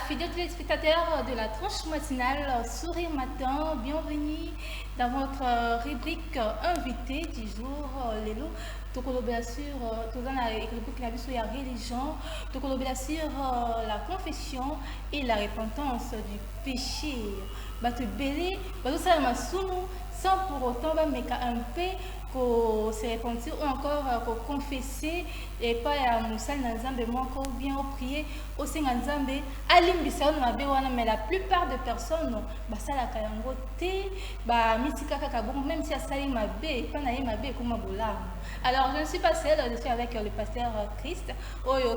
fidèles téléspectateurs de la tranche matinale Sourire Matin, bienvenue dans votre rubrique invité du jour. Lelo, bien sûr, tout dans la rubrique la religion, bien sûr, la confession et la repentance du péché. Batu belé, batu ça sans pour autant mettre un peu pour se repentir ou encore pour confesser et pas à Moussal Nzambe moi encore bien prier au Seigneur Nzambe alimbisa na bewana, mais la plupart des personnes bah ça la kayango te bah misika kaka bon, même si ça y mabe pas na y mabe comme bola. Alors je ne suis pas seule, je suis avec le pasteur Christ oyo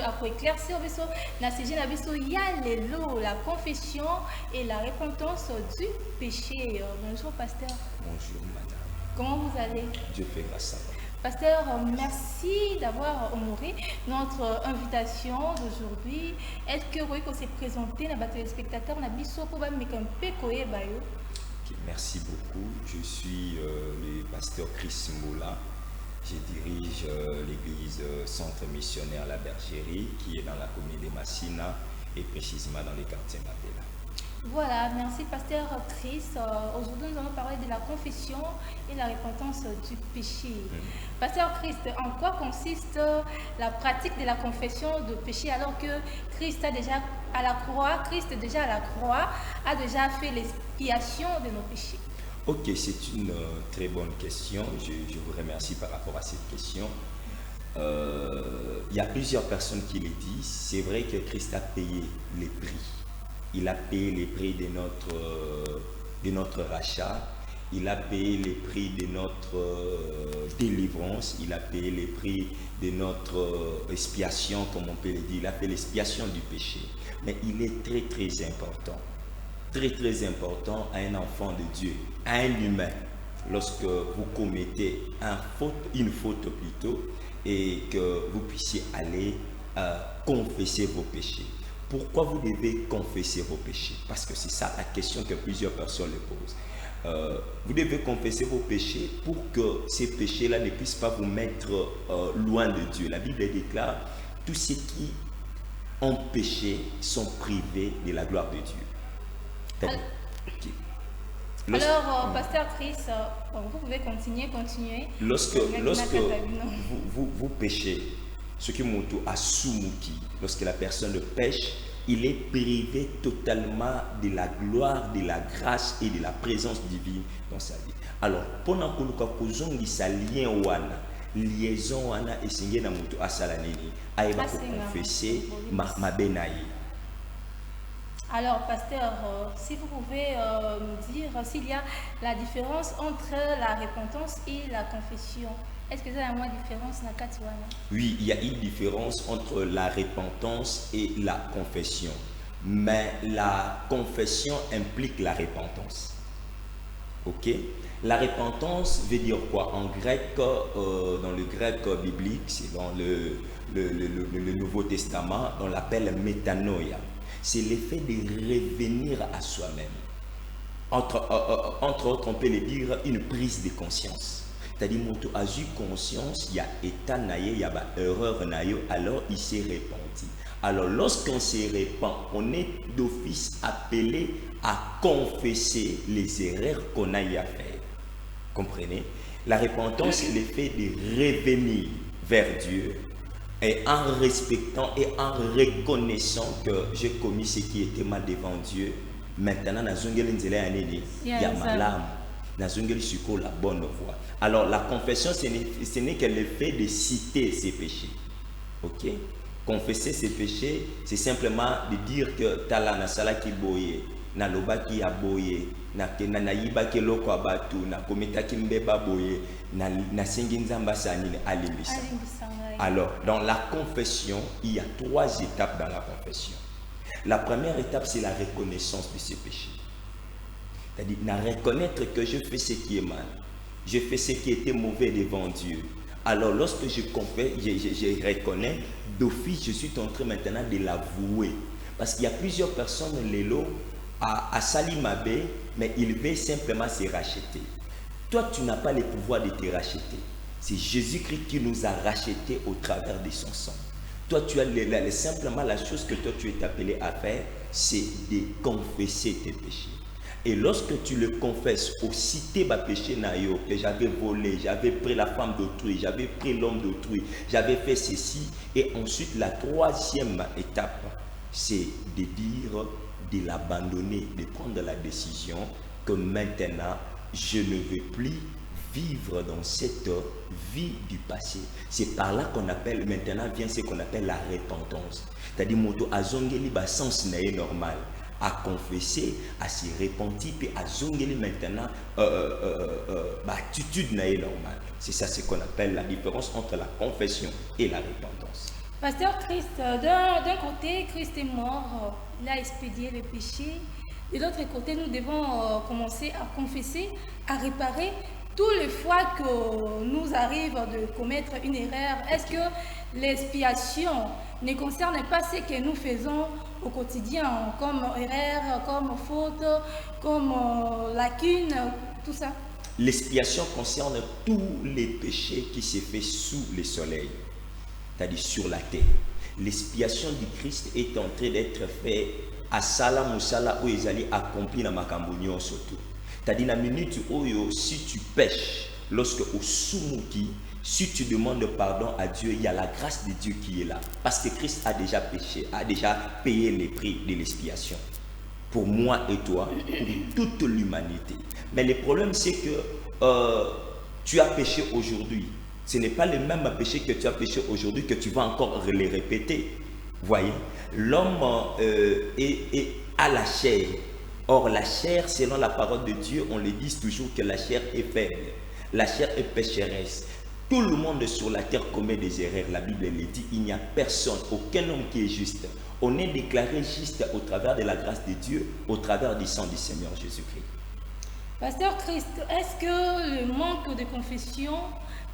a pour éclaircir biso na sujet na biso ya lelo, la confession et la repentance du péché. Bonjour pasteur. Bonjour madame. Comment vous allez? Dieu fait grâce à vous. Pasteur, merci d'avoir honoré notre invitation d'aujourd'hui. Est-ce que vous pouvez se présenter à nos téléspectateurs? Merci beaucoup. Je suis le pasteur Chris Moula. Je dirige l'église Centre Missionnaire La Bergerie qui est dans la commune de Massina et précisément dans le quartier Mabela. Voilà, merci pasteur Chris. Aujourd'hui, nous allons parler de la confession et la repentance du péché. Pasteur Christ, en quoi consiste la pratique de la confession de péché alors que Christ a déjà à la croix, a déjà fait l'expiation de nos péchés? Ok, c'est une très bonne question. Je vous remercie par rapport à cette question. Il y a plusieurs personnes qui le disent. C'est vrai que Christ a payé les prix. Il a payé les prix de notre rachat, il a payé les prix de notre délivrance, il a payé les prix de notre expiation, comme on peut le dire, il a fait l'expiation du péché. Mais il est très très important à un enfant de Dieu, à un humain, lorsque vous commettez une faute plutôt, et que vous puissiez aller confesser vos péchés. Pourquoi vous devez confesser vos péchés? Parce que c'est ça la question que plusieurs personnes le posent. Vous devez confesser vos péchés pour que ces péchés-là ne puissent pas vous mettre loin de Dieu. La Bible déclare, tous ceux qui ont péché sont privés de la gloire de Dieu. Alors, pasteur Chris, vous pouvez continuer. Lorsque vous péchez, ce qui monte à Soumouki, lorsque la personne pêche, il est privé totalement de la gloire, de la grâce et de la présence divine dans sa vie. Alors, pendant que nous avons sa liaison wana esengé na mutu asalanini, aïba pour confesser ma benaï. Alors, pasteur, si vous pouvez me dire s'il y a la différence entre la repentance et la confession. Est-ce que vous avez une différence dans la Katiwana? Oui, il y a une différence entre la repentance et la confession. Mais la confession implique la repentance. Ok? La repentance veut dire quoi? En grec, dans le grec biblique, c'est dans le Nouveau Testament, on l'appelle métanoïa. C'est l'effet de revenir à soi-même. Entre autres, on peut le dire une prise de conscience. C'est-à-dire, moto a eu conscience, il y a état naïe, il y a erreur naïe, alors il s'est repenti. Alors, lorsqu'on se repent, on est d'office appelé à confesser les erreurs qu'on a eu à faire. Comprenez? La repentance, c'est l'effet de revenir vers Dieu et en respectant et en reconnaissant que j'ai commis ce qui était mal devant Dieu. Maintenant, il y a ma lame. La bonne voie. Alors la confession, ce n'est que le fait de citer ses péchés. Ok? Confesser ses péchés, c'est simplement de dire que tala na sala ki boye, na loba ki a boye, na yiba ki loko abatu, na kometa ki mbeba boye, na sengi nzamba sanine alimbisa. Alors dans la confession, il y a 3 étapes dans la confession. La première étape, c'est la reconnaissance de ses péchés. C'est-à-dire, reconnaître que je fais ce qui est mal. Je fais ce qui était mauvais devant Dieu. Alors, lorsque je confesse, je reconnais, d'office, je suis en train maintenant de l'avouer. Parce qu'il y a plusieurs personnes, Lélo, à Salimabé, mais ils veulent simplement se racheter. Toi, tu n'as pas le pouvoir de te racheter. C'est Jésus-Christ qui nous a rachetés au travers de son sang. Toi, tu as simplement la chose que toi tu es appelé à faire, c'est de confesser tes péchés. Et lorsque tu le confesses, aussi tes péchés, que j'avais volé, j'avais pris la femme d'autrui, j'avais pris l'homme d'autrui, j'avais fait ceci. Et ensuite, la troisième étape, c'est de dire, de l'abandonner, de prendre la décision que maintenant, je ne veux plus vivre dans cette vie du passé. C'est par là qu'on appelle, maintenant vient ce qu'on appelle la repentance. C'est-à-dire, moto azongeli ba sens nae normal, à confesser, à se repentir, puis à zongeli maintenant attitude nae normale. C'est ça ce qu'on appelle la différence entre la confession et la repentance. Pasteur Christ, d'un côté, Christ est mort, il a expédié le péché. De l'autre côté, nous devons commencer à confesser, à réparer. Tous les fois que nous arrive de commettre une erreur, est-ce que l'expiation ne concerne pas ce que nous faisons au quotidien, comme erreur, comme faute, comme lacune, tout ça? L'expiation concerne tous les péchés qui se font sous le soleil, c'est-à-dire sur la terre. L'expiation du Christ est en train d'être faite à Sala Moussala où ils allaient accomplir la Macambonion surtout. C'est-à-dire la minute où si tu pêches, lorsque au Sumuki, si tu demandes pardon à Dieu, il y a la grâce de Dieu qui est là. Parce que Christ a déjà péché, a déjà payé les prix de l'expiation. Pour moi et toi, pour toute l'humanité. Mais le problème c'est que tu as péché aujourd'hui. Ce n'est pas le même péché que tu as péché aujourd'hui que tu vas encore les répéter. Voyez, l'homme est à la chair. Or, la chair, selon la parole de Dieu, on le dit toujours que la chair est faible. La chair est pécheresse. Tout le monde sur la terre commet des erreurs. La Bible le dit, il n'y a personne, aucun homme qui est juste. On est déclaré juste au travers de la grâce de Dieu, au travers du sang du Seigneur Jésus-Christ. Pasteur Christ, est-ce que le manque de confession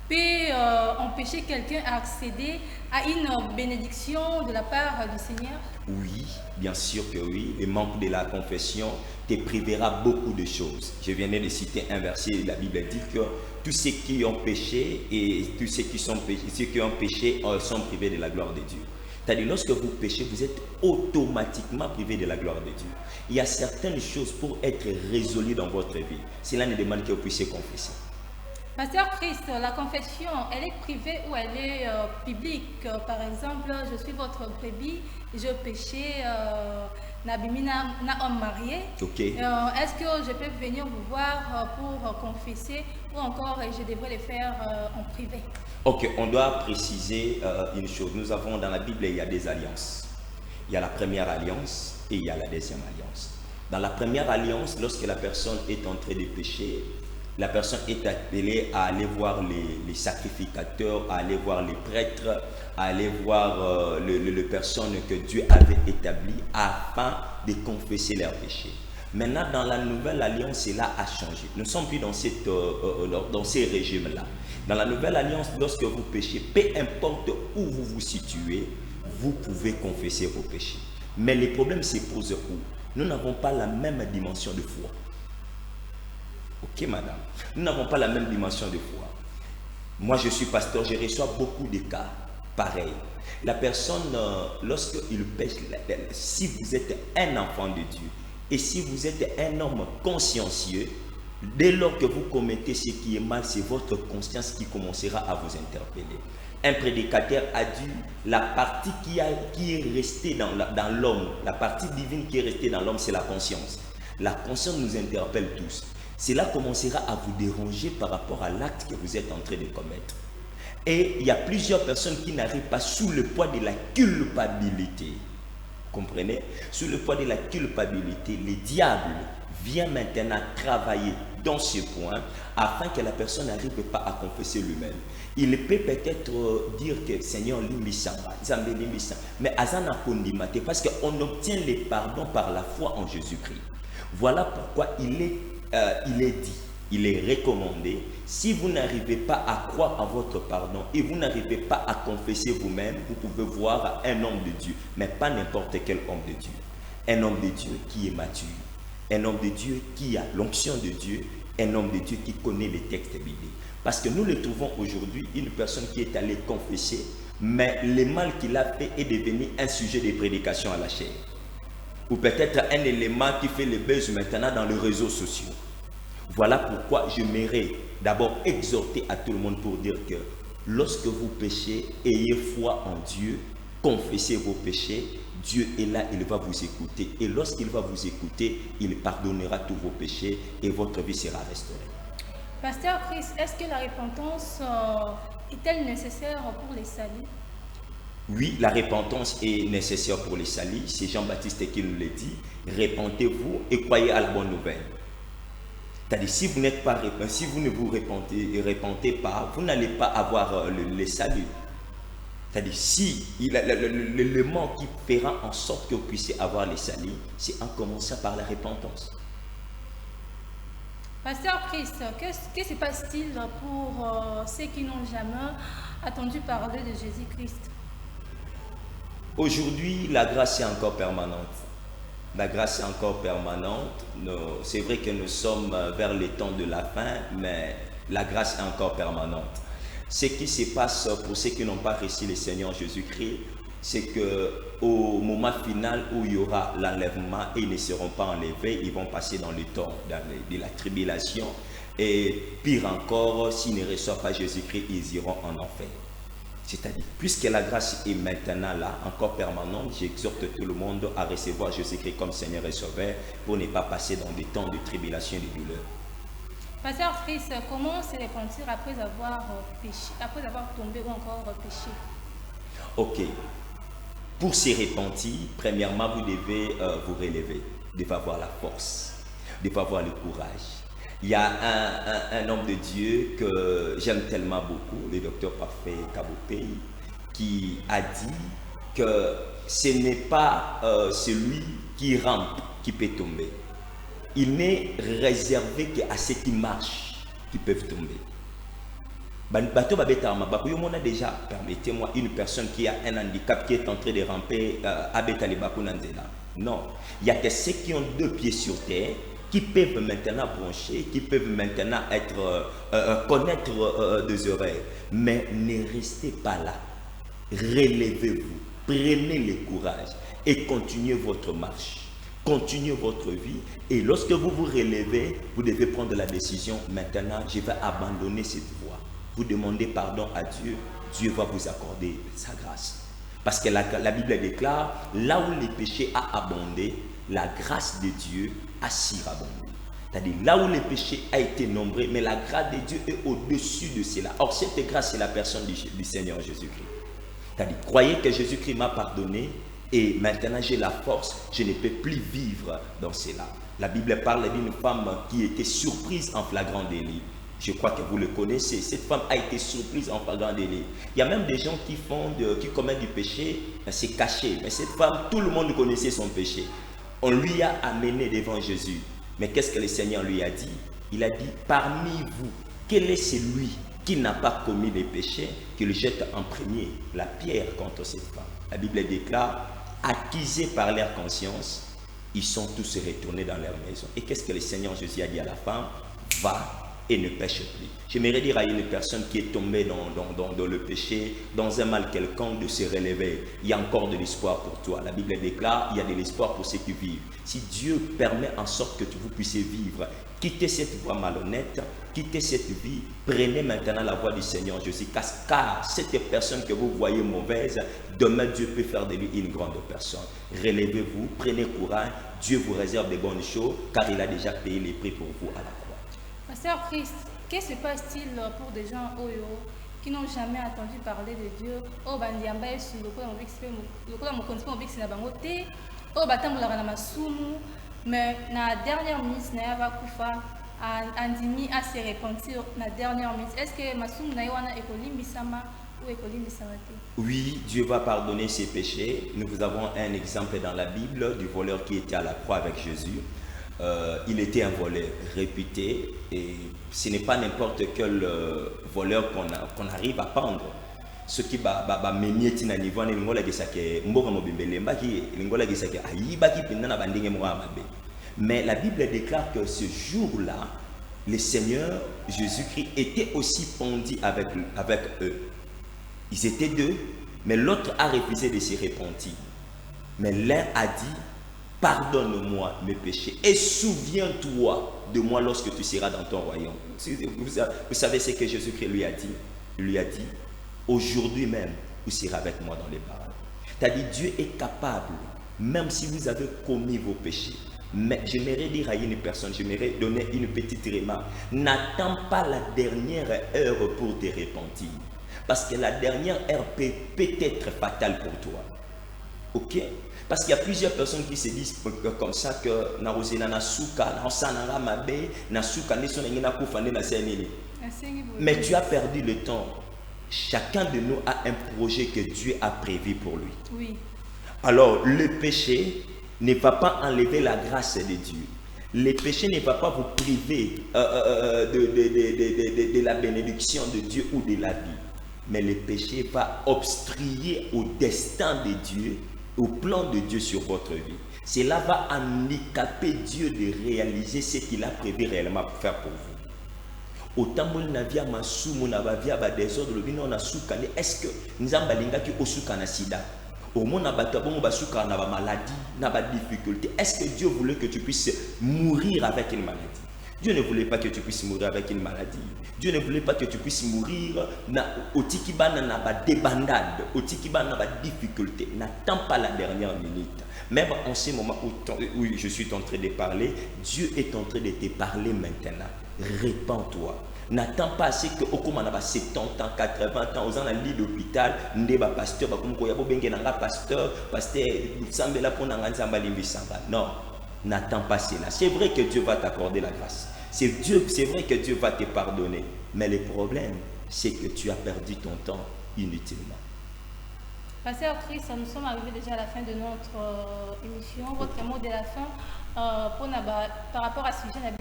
peut empêcher quelqu'un à accéder à une bénédiction de la part du Seigneur? Oui, bien sûr que oui. Le manque de la confession te privera beaucoup de choses. Je viens de citer un verset, la Bible dit que tous ceux qui ont péché et tous ceux qui ont péché sont privés de la gloire de Dieu. C'est-à-dire, lorsque vous péchez, vous êtes automatiquement privé de la gloire de Dieu. Il y a certaines choses pour être résolues dans votre vie. Cela ne demande que vous puissiez confesser. Pasteur Christ, la confession, elle est privée ou elle est publique? Par exemple, je suis votre brebis, je péché, Nabimina, na homme marié. Okay. Est-ce que je peux venir vous voir pour confesser ou encore je devrais le faire en privé? Ok, on doit préciser une chose. Nous avons dans la Bible, il y a des alliances. Il y a la première alliance et il y a la deuxième alliance. Dans la première alliance, lorsque la personne est en train de pécher, la personne est appelée à aller voir les sacrificateurs, à aller voir les prêtres, à aller voir les personnes que Dieu avait établies afin de confesser leurs péchés. Maintenant, dans la nouvelle alliance, cela a changé. Nous ne sommes plus dans ces régimes-là. Dans la nouvelle alliance, lorsque vous péchez, peu importe où vous vous situez, vous pouvez confesser vos péchés. Mais les problèmes se posent où? Nous n'avons pas la même dimension de foi. Ok, madame, nous n'avons pas la même dimension de foi. Moi, je suis pasteur, je reçois beaucoup de cas pareils. La personne, lorsqu'il pêche, si vous êtes un enfant de Dieu et si vous êtes un homme consciencieux, dès lors que vous commettez ce qui est mal, c'est votre conscience qui commencera à vous interpeller. Un prédicateur a dit la partie qui est restée dans l'homme, la partie divine qui est restée dans l'homme, c'est la conscience. La conscience nous interpelle tous. Cela commencera à vous déranger par rapport à l'acte que vous êtes en train de commettre. Et il y a plusieurs personnes qui n'arrivent pas sous le poids de la culpabilité. Comprenez? Sous le poids de la culpabilité, le diable vient maintenant travailler dans ce point afin que la personne n'arrive pas à confesser lui-même. Il peut peut-être dire que Seigneur l'immisamba, mais azana kondimate parce qu'on obtient les pardons par la foi en Jésus-Christ. Voilà pourquoi il est dit, il est recommandé, si vous n'arrivez pas à croire en votre pardon et vous n'arrivez pas à confesser vous-même, vous pouvez voir un homme de Dieu, mais pas n'importe quel homme de Dieu. Un homme de Dieu qui est mature, un homme de Dieu qui a l'onction de Dieu, un homme de Dieu qui connaît les textes bibliques. Parce que nous le trouvons aujourd'hui, une personne qui est allée confesser, mais le mal qu'il a fait est devenu un sujet de prédication à la chair. Ou peut-être un élément qui fait le buzz maintenant dans les réseaux sociaux. Voilà pourquoi j'aimerais d'abord exhorter à tout le monde pour dire que lorsque vous péchez, ayez foi en Dieu, confessez vos péchés, Dieu est là, il va vous écouter. Et lorsqu'il va vous écouter, il pardonnera tous vos péchés et votre vie sera restaurée. Pasteur Chris, est-ce que la repentance est-elle nécessaire pour les saluts? Oui, la repentance est nécessaire pour les saluts. C'est Jean-Baptiste qui nous le dit. Repentez-vous et croyez à la bonne nouvelle. C'est-à-dire, si vous n'êtes pas si vous ne vous repentez pas, vous n'allez pas avoir le salut. C'est-à-dire, si l'élément qui fera en sorte que vous puissiez avoir le salut, c'est en commençant par la repentance. Pasteur Christ, que se passe-t-il pour ceux qui n'ont jamais entendu parler de Jésus-Christ? Aujourd'hui, la grâce est encore permanente. La grâce est encore permanente. C'est vrai que nous sommes vers les temps de la fin, mais la grâce est encore permanente. Ce qui se passe pour ceux qui n'ont pas reçu le Seigneur Jésus-Christ, c'est qu'au moment final où il y aura l'enlèvement et ils ne seront pas enlevés, ils vont passer dans le temps de la tribulation. Et pire encore, s'ils ne reçoivent pas Jésus-Christ, ils iront en enfer. C'est-à-dire, puisque la grâce est maintenant là, encore permanente, j'exhorte tout le monde à recevoir Jésus-Christ comme Seigneur et Sauveur pour ne pas passer dans des temps de tribulation et de douleur. Pasteur Christ, comment se repentir après avoir péché, après avoir tombé ou encore péché? Ok. Pour se repentir, premièrement, vous devez vous relever, vous devez avoir la force, vous devez avoir le courage. Il y a un homme de Dieu que j'aime tellement beaucoup, le docteur Parfait Kabopé, qui a dit que ce n'est pas celui qui rampe qui peut tomber. Il n'est réservé qu'à ceux qui marchent qui peuvent tomber. On a déjà, permettez-moi, une personne qui a un handicap qui est en train de ramper à Betalibakunandela. Non, il y a que ceux qui ont deux pieds sur terre qui peuvent maintenant brancher, qui peuvent maintenant connaître des oreilles. Mais ne restez pas là. Relevez-vous, prenez le courage et continuez votre marche. Continuez votre vie et lorsque vous vous relevez, vous devez prendre la décision. Maintenant, je vais abandonner cette voie. Vous demandez pardon à Dieu, Dieu va vous accorder sa grâce. Parce que la Bible déclare, là où le péché a abondé, la grâce de Dieu a surabondé. C'est-à-dire là où le péché a été nombré, mais la grâce de Dieu est au-dessus de cela. Or, cette grâce, c'est la personne du Seigneur Jésus-Christ. C'est-à-dire, croyez que Jésus-Christ m'a pardonné et maintenant j'ai la force, je ne peux plus vivre dans cela. La Bible parle d'une femme qui était surprise en flagrant délit. Je crois que vous le connaissez. Cette femme a été surprise en flagrant délit. Il y a même des gens qui commettent du péché, c'est caché. Mais cette femme, tout le monde connaissait son péché. On lui a amené devant Jésus. Mais qu'est-ce que le Seigneur lui a dit? Il a dit, parmi vous, quel est celui qui n'a pas commis les péchés, qu'il jette en premier la pierre contre cette femme? La Bible déclare, accusés par leur conscience, ils sont tous retournés dans leur maison. Et qu'est-ce que le Seigneur Jésus a dit à la femme? Va et ne pêche plus. J'aimerais dire à une personne qui est tombée dans le péché, dans un mal quelconque, de se relever. Il y a encore de l'espoir pour toi. La Bible déclare, il y a de l'espoir pour ceux qui vivent. Si Dieu permet en sorte que vous puissiez vivre, quittez cette voie malhonnête, quittez cette vie, prenez maintenant la voie du Seigneur Jésus, car cette personne que vous voyez mauvaise, demain Dieu peut faire de lui une grande personne. Relevez-vous, prenez courage, Dieu vous réserve de bonnes choses, car il a déjà payé les prix pour vous à la croix. Pasteur Christ, que se passe-t-il pour des gens qui n'ont jamais entendu parler de Dieu? Mais na dernière minute, na kufa andimi à se repentir na dernière minute. Est-ce que masumu na yoana ekoli misama ou ekoli misamate? Oui, Dieu va pardonner ses péchés. Nous avons un exemple dans la Bible du voleur qui était à la croix avec Jésus. Il était un voleur réputé et ce n'est pas n'importe quel voleur qu'on arrive à prendre. Ce qui va mener à niveau de l'ingola gisake mboka mobimbele mbaki l'ingola gisake ayibaki pendana bandenge moamabe. Mais la Bible déclare que ce jour-là, le Seigneur Jésus-Christ était aussi pendu avec eux. Ils étaient deux mais l'autre a refusé de se repentir. Mais l'un a dit, pardonne-moi mes péchés et souviens-toi de moi lorsque tu seras dans ton royaume. Vous savez ce que Jésus-Christ lui a dit? Il lui a dit, aujourd'hui même, vous serez avec moi dans les paradis. C'est-à-dire, Dieu est capable, même si vous avez commis vos péchés. Mais j'aimerais dire à une personne, j'aimerais donner une petite remarque. N'attends pas la dernière heure pour te repentir. Parce que la dernière heure peut être fatale pour toi. Ok? Parce qu'il y a plusieurs personnes qui se disent comme ça que mais tu as perdu le temps. Chacun de nous a un projet que Dieu a prévu pour lui. Oui. Alors, le péché ne va pas enlever la grâce de Dieu. Le péché ne va pas vous priver de la bénédiction de Dieu ou de la vie. Mais le péché va obstruer au destin de Dieu, au plan de Dieu sur votre vie. Cela va handicaper Dieu de réaliser ce qu'il a prévu réellement pour faire pour vous. Autant que nous avons masumu na bavia ba désordre le bino na soukane, est-ce que nous avons balingaki osuka na sida? Au monde abata bon basuka na ba maladie, na ba difficulté. Est-ce que Dieu voulait que tu puisses mourir avec une maladie? Dieu ne voulait pas que tu puisses mourir avec une maladie. Dieu ne voulait pas que tu puisses mourir na otikibana na ba débandade, otikibana na ba difficulté. N'attends pas la dernière minute. Même en ce moment où je suis en train de parler, Dieu est en train de te parler maintenant. Répands-toi. N'attends pas ce que Okumana va 70 ans, 80 ans, aux ans lit d'hôpital, ndeba pasteur, pasteur, non, n'attends pas cela. C'est vrai que Dieu va t'accorder la grâce. C'est vrai que Dieu va te pardonner. Mais le problème, c'est que tu as perdu ton temps inutilement. Pasteur Chris, nous sommes arrivés déjà à la fin de notre émission. Votre mot de la fin par rapport à ce sujet et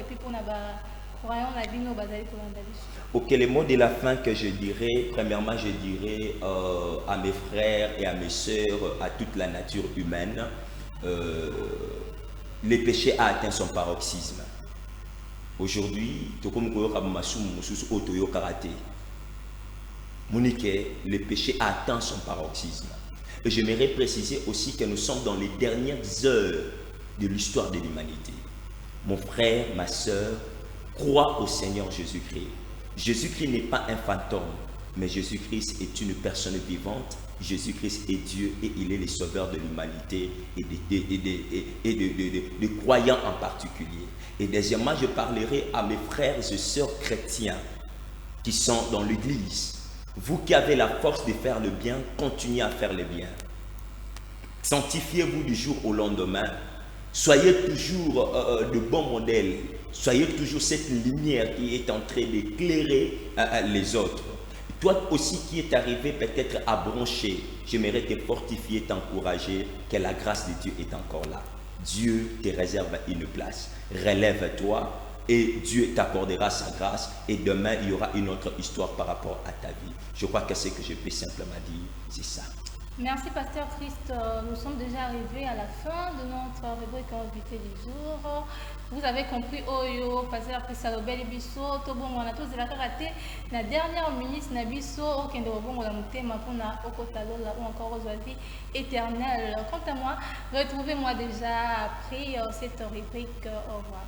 puis pour ok, le mot de la fin que je dirais, premièrement, je dirais à mes frères et à mes sœurs, à toute la nature humaine, le péché a atteint son paroxysme. Aujourd'hui, le péché a atteint son paroxysme. Et j'aimerais préciser aussi que nous sommes dans les dernières heures de l'histoire de l'humanité. Mon frère, ma soeur, crois au Seigneur Jésus-Christ. Jésus-Christ n'est pas un fantôme, mais Jésus-Christ est une personne vivante. Jésus-Christ est Dieu et il est le sauveur de l'humanité et de croyants en particulier. Et deuxièmement, je parlerai à mes frères et sœurs chrétiens qui sont dans l'église. Vous qui avez la force de faire le bien, continuez à faire le bien. Sanctifiez-vous du jour au lendemain. Soyez toujours de bons modèles. Soyez toujours cette lumière qui est en train d'éclairer les autres. Toi aussi qui est arrivé peut-être à broncher, j'aimerais te fortifier, t'encourager, que la grâce de Dieu est encore là. Dieu te réserve une place. Relève-toi et Dieu t'accordera sa grâce. Et demain, il y aura une autre histoire par rapport à ta vie. Je crois que ce que je peux simplement dire, c'est ça. Merci Pasteur Christ. Nous sommes déjà arrivés à la fin de notre rubrique invité du jour. Vous avez compris, Oyo, Pasteur Christ Alobel Bisso, Tobongo, on a tous de la karaté. La dernière ministre Nabiso, Okendo Bongo, la Mutema, Pona, Okotalola ou encore aux vie éternelle. Quant à moi, retrouvez-moi déjà après cette rubrique. Au revoir.